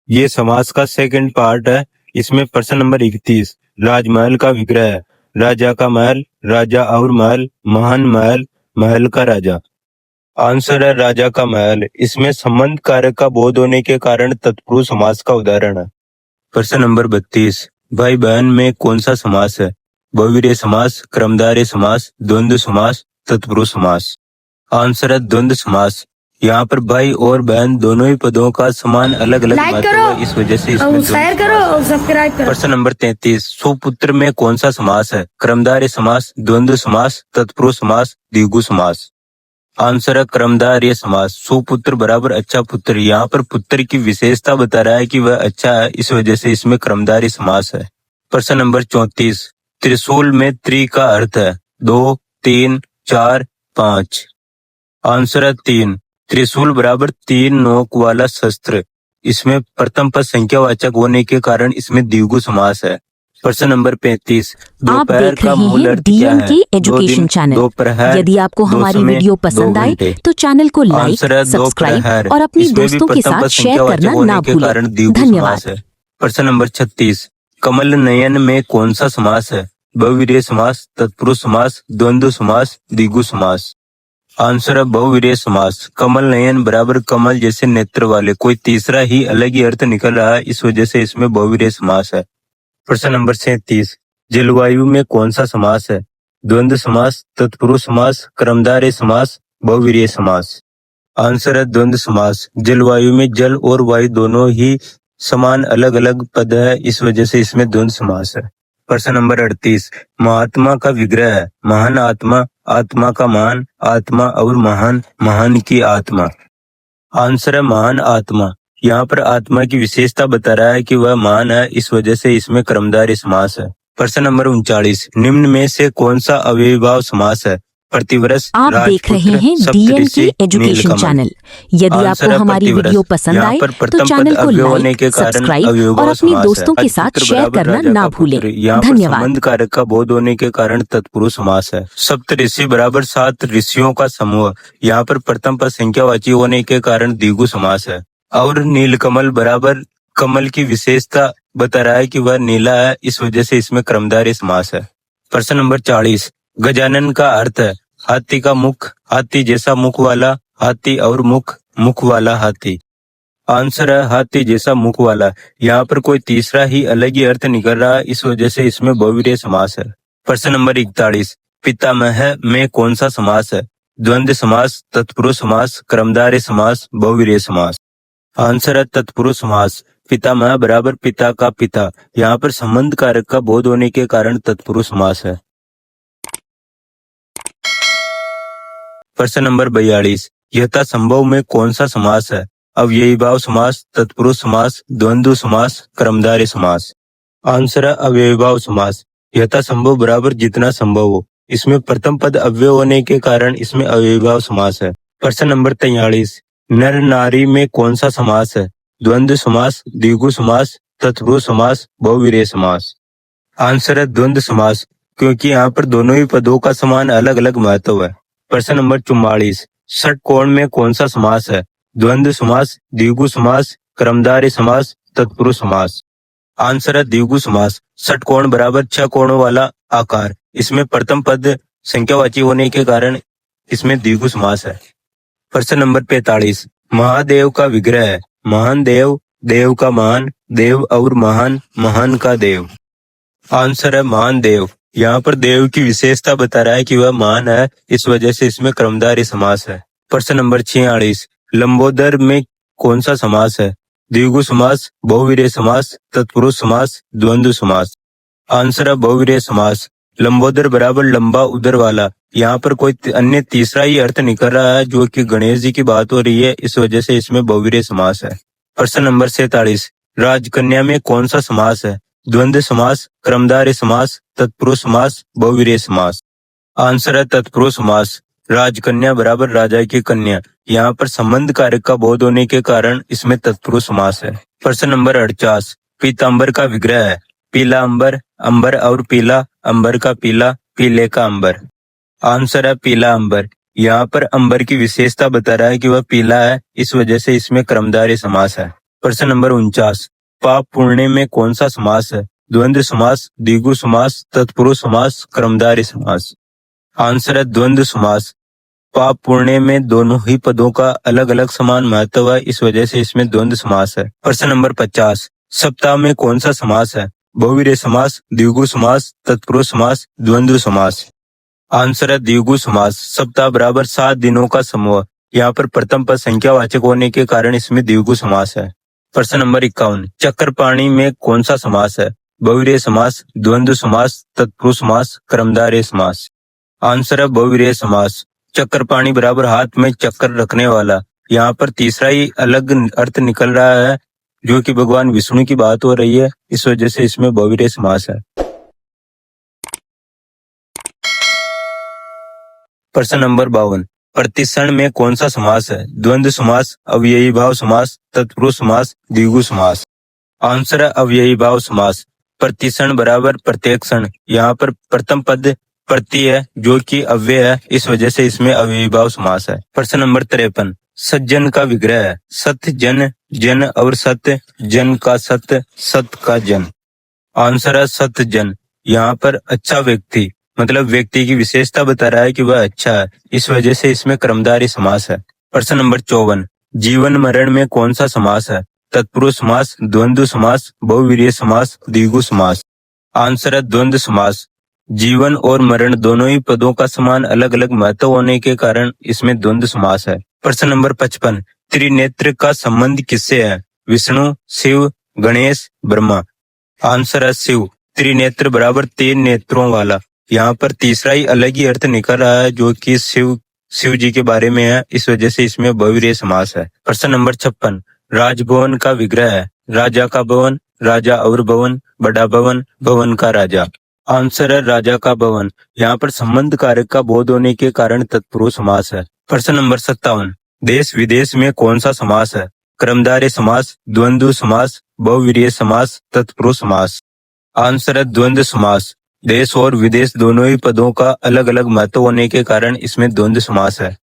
ये समास का सेकंड पार्ट है। इसमें प्रश्न नंबर 31, राजमहल का विग्रह है। राजा का महल, राजा और महल, महान महल, महल का राजा। आंसर है राजा का महल। इसमें संबंध कारक का बोध होने के कारण तत्पुरुष समास का उदाहरण है। प्रश्न नंबर 32, भाई बहन में कौन सा समास है? बहुवीर्य समास, क्रमधारय समास, द्वंद्व समास, तत्पुरुष समास। आंसर है द्वंद्व समास। यहाँ पर भाई और बहन दोनों ही पदों का समान अलग अलग महत्व है, इस वजह से इसमें शेयर करो और सब्सक्राइब करो। प्रश्न नंबर 33, सुपुत्र में कौन सा समास है? क्रमधारय समास, द्वंद्व समास, तत्पुरुष समास, द्विगु समास। आंसर है क्रमधारय समास। सुपुत्र बराबर अच्छा पुत्र। यहाँ पर पुत्र की विशेषता बता रहा है कि वह अच्छा है, इस वजह से इसमें क्रमधारय समास है। प्रश्न नंबर 34, त्रिशूल में त्रि का अर्थ है 2, 3, 4, 5। आंसर है 3। त्रिशूल बराबर 3 नोक वाला शस्त्र। इसमें प्रथम पद संख्यावाचक होने के कारण इसमें द्विगु समास है। प्रश्न नंबर 35, आप देख रहे हैं डीएम के एजुकेशन चैनल। यदि आपको हमारी वीडियो पसंद आए तो चैनल को लाइक, सब्सक्राइब और अपने दोस्तों के साथ शेयर करना ना भूलें। धन्यवाद। प्रश्न नंबर 36, कमल नयन में कौन सा समास है? बहुवीर्य समास, तत्पुरुष समास, द्वंद्व समास, द्विगु समास। आंसर है बहुवीर्य समास। कमल नयन बराबर कमल जैसे नेत्र वाले। कोई तीसरा ही अलग ही अर्थ निकल रहा है, इस वजह से इसमें बहुवीर्य समास है। प्रश्न नंबर 37, जलवायु में कौन सा समास है? द्वंद्व समास, तत्पुरुष समास, क्रमधारय समास, बहुवीर्य समास। आंसर है द्वंद्व समास। जलवायु में जल और वायु दोनों ही समान अलग अलग पद है, इस वजह से इसमें द्वंद्व समास है। प्रश्न नंबर 38, महात्मा का विग्रह है। महान आत्मा, आत्मा का महान, आत्मा और महान, महान की आत्मा। आंसर है महान आत्मा। यहाँ पर आत्मा की विशेषता बता रहा है कि वह महान है, इस वजह से इसमें क्रमधारय समास है। प्रश्न नंबर 39, निम्न में से कौन सा अव्ययीभाव समास है? प्रतिवर्ष, आप देख रहे हैं डीएम के एजुकेशन चैनल। यदि आपको हमारी वीडियो पसंद आए तो चैनल को लाइक, सब्सक्राइब और अपने दोस्तों के साथ शेयर करना ना भूलें। धन्यवाद। संबंध कारक का बोध होने के कारण तत्पुरुष समास है। सप्त ऋषि बराबर 7 ऋषियों का समूह। यहाँ पर प्रथम पद संख्यावाची होने के कारण द्विगु समास है। और नीलकमल बराबर कमल की विशेषता बता रहा है कि वह नीला है, इस वजह से इसमें क्रमधारय समास है। प्रश्न नंबर 40, गजानन का अर्थ है हाथी का मुख, हाथी जैसा मुख वाला, हाथी और मुख, मुख वाला हाथी। आंसर है हाथी जैसा मुख वाला। यहाँ पर कोई तीसरा ही अलग ही अर्थ निकल रहा है, इस वजह से इसमें बहुवीर्य समास है। प्रश्न नंबर 41, पितामह में कौन सा समास है? द्वंद्व समास, तत्पुरुष समास, क्रमधारय समास, बहुवीर्य समास। आंसर है तत्पुरुष समास। पितामह बराबर पिता का पिता। यहाँ पर संबंध कारक का बोध होने के कारण तत्पुरुष समास है। प्रश्न नंबर 42, यथा संभव में कौन सा समास है? अव्ययीभाव समास, तत्पुरुष समास, द्वंद्व समास, क्रमधारय समास। आंसर है अव्ययीभाव समास। यथा संभव बराबर जितना संभव हो। इसमें प्रथम पद अव्यय होने के कारण इसमें अव्ययीभाव समास है। प्रश्न नंबर 43, नर नारी में कौन सा समास है? द्वंद्व समास, द्विगु समास, तत्पुरुष समास, बहुवीर्य समास। आंसर है द्वंद्व समास, क्योंकि यहाँ पर दोनों ही पदों का समान अलग अलग महत्व है। प्रश्न नंबर 44, षटकोण में कौन सा समास है? द्वंद्व समास, द्विगु समास, क्रमधारय समास, तत्पुरुष समास। आंसर है द्विगु समास। षटकोण बराबर 6 कोणों वाला आकार। इसमें प्रथम पद संख्यावाची होने के कारण इसमें द्विगु समास है। प्रश्न नंबर 45, महादेव का विग्रह है। महान देव, देव का महान, देव और महान, महान का देव। आंसर है महान देव। यहाँ पर देव की विशेषता बता रहा है कि वह महान है, इस वजह से इसमें क्रमधारय समास है। प्रश्न नंबर 46, लंबोदर में कौन सा समास है? द्विगु समास, बहुवीर्य समास, तत्पुरुष समास, द्वंद्व समास। आंसर है बहुवीर्य समास। लंबोदर बराबर लंबा उदर वाला। यहाँ पर कोई अन्य तीसरा ही अर्थ निकल रहा है, जो कि गणेश जी की बात हो रही है, इस वजह से इसमें बहुवीर्य समास है। प्रश्न नंबर 47, राजकन्या में कौन सा समास है? द्वंद्व समास, क्रमधारय समास, तत्पुरुष समास, बहुवीर्य समास। आंसर है तत्पुरुष समास। राजकन्या बराबर राजा की कन्या। यहाँ पर संबंध कारक का बोध होने के कारण इसमें तत्पुरुष समास है। प्रश्न नंबर 48, पीतांबर का विग्रह है। पीला अंबर, अंबर और पीला, अंबर का पीला, पीले का अंबर। आंसर है पीला अंबर। यहाँ पर अंबर की विशेषता बता रहा है कि वह पीला है, इस वजह से इसमें क्रमधारय समास है। प्रश्न नंबर 49, पाप पुण्य में कौन सा समास है? द्वंद्व समास, द्विगु समास, तत्पुरुष समास, कर्मधारय समास। आंसर है द्वंद्व समास। पाप पुण्य में दोनों ही पदों का अलग अलग समान महत्व है, इस वजह से इसमें द्वंद्व समास है। प्रश्न नंबर 50, सप्ताह में कौन सा समास है? बहुवीर्य समास, द्विगु समास, तत्पुरुष समास, द्वंद्व समास। आंसर है द्विगु समास। सप्ताह बराबर 7 दिनों का समूह। यहाँ पर प्रथम पद संख्यावाचक होने के कारण इसमें द्विगु समास है। प्रश्न नंबर 51, चक्रपाणी में कौन सा समास है? बहुवीर्य समास, द्वंद्व समास, तत्पुरुष समास, कर्मधारय समास। आंसर है बहुवीर्य समास। चक्रपाणी बराबर हाथ में चक्र रखने वाला। यहाँ पर तीसरा ही अलग अर्थ निकल रहा है, जो कि भगवान विष्णु की बात हो रही है, इस वजह से इसमें बहुवीर्य समास है। प्रश्न नंबर 52, प्रतिक्षण में कौन सा समास है? द्वंद्व समास, अव्ययी भाव समास, तत्पुरुष समास, द्विगु समास। आंसर है अव्ययी भाव समास। प्रतिक्षण बराबर प्रत्येक क्षण। यहाँ पर प्रथम पद प्रति है, जो कि अव्यय है, इस वजह से इसमें अव्ययी भाव समास है। प्रश्न नंबर 53, सज्जन का विग्रह है। सत्य जन, जन और सत्य, जन का सत्य, सत्य का जन। आंसर है सत्य जन। यहाँ पर अच्छा व्यक्ति मतलब व्यक्ति की विशेषता बता रहा है कि वह अच्छा है, इस वजह से इसमें कर्मधारय समास है। प्रश्न नंबर 54, जीवन मरण में कौन सा समास है? तत्पुरुष समास, द्वंद्व समास, बहुवीर्य समास, द्विगु समास। आंसर है द्वंद्व समास। जीवन और मरण दोनों ही पदों का समान अलग अलग महत्व होने के कारण इसमें द्वंद्व समास है। प्रश्न नंबर 55, त्रिनेत्र का संबंध किससे है? विष्णु, शिव, गणेश, ब्रह्मा। आंसर है शिव। त्रिनेत्र बराबर 3 नेत्रों वाला। यहाँ पर तीसरा ही अलग ही अर्थ निकल रहा है, जो कि शिव जी के बारे में है, इस वजह से इसमें बहुवीर्य समास है। प्रश्न नंबर 56, राजभवन का विग्रह है। राजा का भवन, राजा और भवन, बड़ा भवन, भवन का राजा। आंसर है राजा का भवन। यहाँ पर संबंध कारक का बोध होने के कारण तत्पुरुष समास है। प्रश्न नंबर 57, देश विदेश में कौन सा समास है? कर्मधारय समास, द्वंद्व समास, बहुवीर्य समास, तत्पुरुष समास। आंसर है द्वंद्व समास। देश और विदेश दोनों ही पदों का अलग अलग महत्व होने के कारण इसमें द्वंद्व समास है।